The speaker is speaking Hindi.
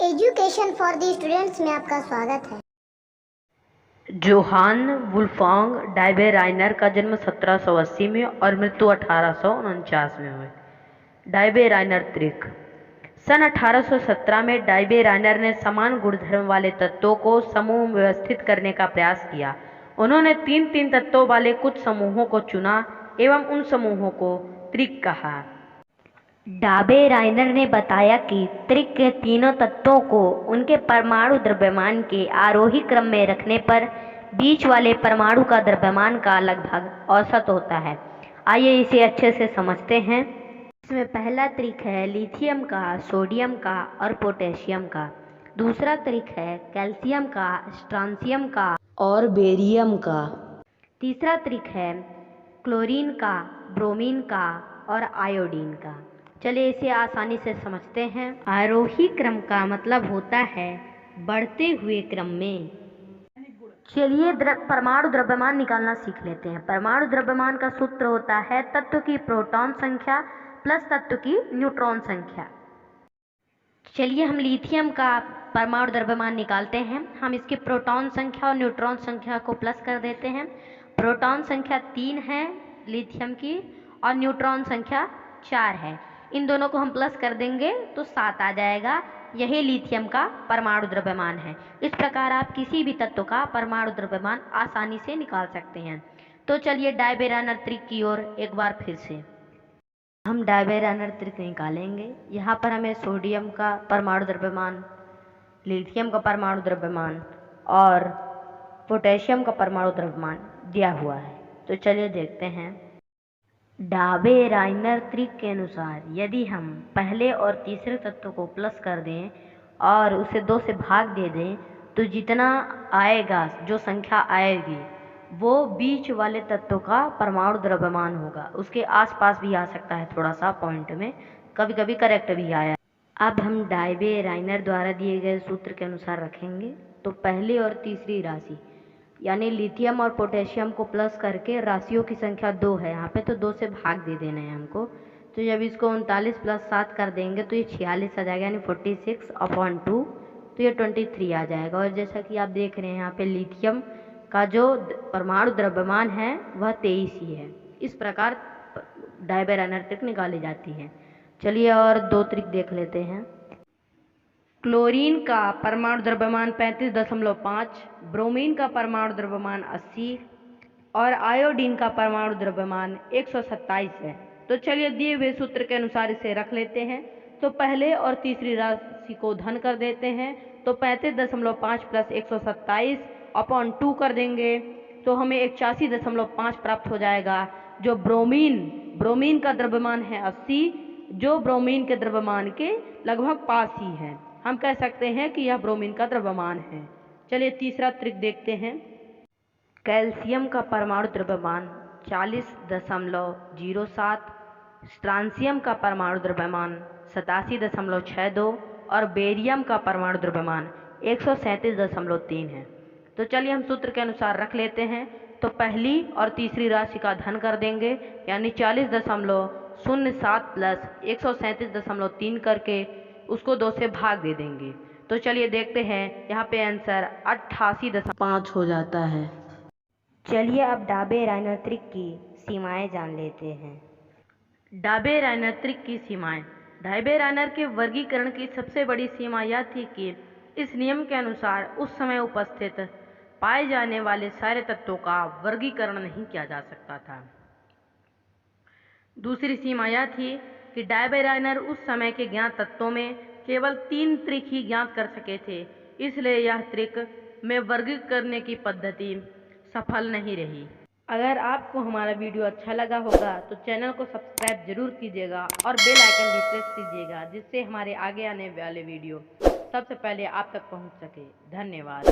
एजुकेशन फॉर द स्टूडेंट्स में आपका स्वागत है। जोहान वुल्फगांग डायबेराइनर का जन्म 1780 में और मृत्यु 1849 में हुई। डायबेराइनर त्रिक सन 1817 में डायबेराइनर ने समान गुणधर्म वाले तत्वों को समूह में व्यवस्थित करने का प्रयास किया। उन्होंने तीन तत्वों वाले कुछ समूहों को चुना एवं उन समूहों को त्रिक कहा। डाबेराइनर ने बताया कि त्रिक के तीनों तत्वों को उनके परमाणु द्रव्यमान के आरोही क्रम में रखने पर बीच वाले परमाणु का द्रव्यमान का लगभग औसत होता है। आइए इसे अच्छे से समझते हैं। इसमें पहला त्रिक है लिथियम का, सोडियम का और पोटेशियम का। दूसरा त्रिक है कैल्शियम का, स्ट्रांसियम का और बेरियम का। तीसरा त्रिक है क्लोरीन का, ब्रोमीन का और आयोडीन का। चलिए इसे आसानी से समझते हैं। आरोही क्रम का मतलब होता है बढ़ते हुए क्रम में। चलिए परमाणु द्रव्यमान निकालना सीख लेते हैं। परमाणु द्रव्यमान का सूत्र होता है तत्व की प्रोटॉन संख्या प्लस तत्व की न्यूट्रॉन संख्या। चलिए हम लिथियम का परमाणु द्रव्यमान निकालते हैं। हम इसकी प्रोटॉन संख्या और न्यूट्रॉन संख्या को प्लस कर देते हैं। प्रोटॉन संख्या 3 है लिथियम की और न्यूट्रॉन संख्या 4 है। इन दोनों को हम प्लस कर देंगे तो 7 आ जाएगा। यही लिथियम का परमाणु द्रव्यमान है। इस प्रकार आप किसी भी तत्व का परमाणु द्रव्यमान आसानी से निकाल सकते हैं। तो चलिए डायबेराइनर त्रिक की ओर एक बार फिर से हम डायबेराइनर त्रिक निकालेंगे। यहाँ पर हमें सोडियम का परमाणु द्रव्यमान, लिथियम का परमाणु द्रव्यमान और पोटेशियम का परमाणु द्रव्यमान दिया हुआ है। तो चलिए देखते हैं। डाबेराइनर त्रिक के अनुसार यदि हम पहले और तीसरे तत्व को प्लस कर दें और उसे 2 से भाग दे दें तो जितना आएगा, जो संख्या आएगी, वो बीच वाले तत्व का परमाणु द्रव्यमान होगा। उसके आसपास भी आ सकता है, थोड़ा सा पॉइंट में कभी कभी करेक्ट भी आया। अब हम डायबेराइनर द्वारा दिए गए सूत्र के अनुसार रखेंगे। तो पहली और तीसरी राशि यानी लिथियम और पोटेशियम को प्लस करके राशियों की संख्या 2 है यहाँ पे, तो 2 से भाग दे देना है हमको। तो जब इसको 39 + 7 कर देंगे तो ये 46 आ जाएगा, यानी 46/2, तो ये 23 आ जाएगा। और जैसा कि आप देख रहे हैं यहाँ पे लिथियम का जो परमाणु द्रव्यमान है वह 23 ही है। इस प्रकार डायबेराइनर त्रिक निकाली जाती है। चलिए और 2 त्रिक देख लेते हैं। क्लोरीन का परमाणु द्रव्यमान 35.5, ब्रोमीन का परमाणु द्रव्यमान 80 और आयोडीन का परमाणु द्रव्यमान 127 है। तो चलिए दिए हुए सूत्र के अनुसार इसे रख लेते हैं। तो पहले और तीसरी राशि को धन कर देते हैं। तो 35.5 + 127/2 कर देंगे तो हमें 81.5 प्राप्त हो जाएगा। जो ब्रोमीन का द्रव्यमान है 80, जो ब्रोमीन के द्रव्यमान के लगभग पास ही है। हम कह सकते हैं कि यह ब्रोमीन का द्रव्यमान है। चलिए तीसरा त्रिक देखते हैं। कैल्शियम का परमाणु द्रव्यमान 40.07, स्ट्रांसियम का परमाणु द्रव्यमान 87.62 और बेरियम का परमाणु द्रव्यमान 137.3 है। तो चलिए हम सूत्र के अनुसार रख लेते हैं। तो पहली और तीसरी राशि का धन कर देंगे, यानी 40.07 + 137.3 करके उसको 2 से भाग दे देंगे। तो चलिए देखते हैं, यहाँ पे आंसर 88.5 हो जाता है। चलिए अब डाबेराइनर त्रिक की सीमाएं जान लेते हैं। डायबेराइनर त्रिक की सीमाएं। डायबेराइनर के वर्गीकरण की सबसे बड़ी सीमा यह थी कि इस नियम के अनुसार उस समय उपस्थित पाए जाने वाले सारे तत्वों का वर्गीकरण नहीं किया जा सकता था। दूसरी सीमा यह थी कि डायबेराइनर उस समय के ज्ञात तत्वों में केवल 3 त्रिक ही ज्ञात कर सके थे, इसलिए यह त्रिक में वर्गीकरण करने की पद्धति सफल नहीं रही। अगर आपको हमारा वीडियो अच्छा लगा होगा तो चैनल को सब्सक्राइब जरूर कीजिएगा और बेल आइकन भी प्रेस कीजिएगा, जिससे हमारे आगे आने वाले वीडियो सबसे पहले आप तक पहुंच सके। धन्यवाद।